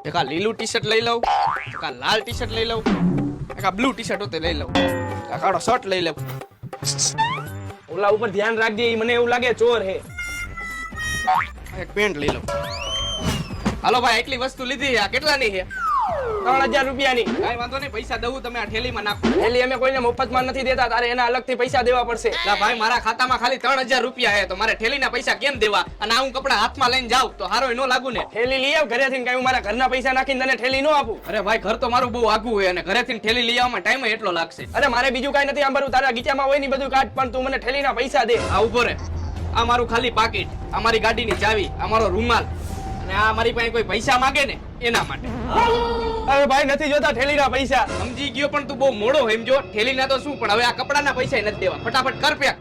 એક આ લીલું ટી શર્ટ લઈ લઉં, એક આ લાલ ટી શર્ટ લઈ લઉં, એક આ બ્લુ ટી શર્ટ હોતે લઈ લઉં, આ કાળો શર્ટ લઈ લઉં. ઓલા ઉપર ધ્યાન રાખજે, ઈ મને એવું લાગે ચોર હે. એક પેન્ટ લઈ લઉં. હાલો ભાઈ, એટલી વસ્તુ લીધી. આ કેટલાની છે? 3000 રૂપિયાની. કાઈ વાંધો નહીં, પૈસા દઉં, તમે આ થેલીમાં નાખો. થેલી અમે કોઈને મફતમાં નથી દેતા, તારે એના અલગથી પૈસા દેવા પડશે. ના ભાઈ, મારા ખાતામાં ખાલી 3000 રૂપિયા છે, તો મારે થેલીના પૈસા કેમ દેવા? અને આ હું કપડા હાથમાં લઈને જાઉં તો હારો નો લાગુ ને? થેલી લઈ આવ ઘરેથી, કઈ હું મારા ઘરના પૈસા નાખીને તને થેલી નો આપું. અરે ભાઈ, ઘર તો મારું બહુ આઘું હોય અને ઘરેથી થેલી લઈ આવવામાં ટાઈમ એટલો લાગશે. અરે મારે બીજું કઈ નથી આંબરું, તારા ગીચામાં હોય ને બધું કાઢ, પણ તું મને થેલીના પૈસા દે. આ ઉભો રે. આ મારું ખાલી પાકીટ, આ મારી ગાડીની ચાવી, આ મારો રૂમાલ, અને આ મારી પાસે કોઈ પૈસા માંગે ને એના માટે. અરે ભાઈ નથી જોતા થેલીના પૈસા. સમજી ગયો, પણ તું બહુ મોડો સમજો. થેલીના તો શું, પણ હવે આ કપડાના પૈસા નથી દેવા. ફટાફટ કર પેક.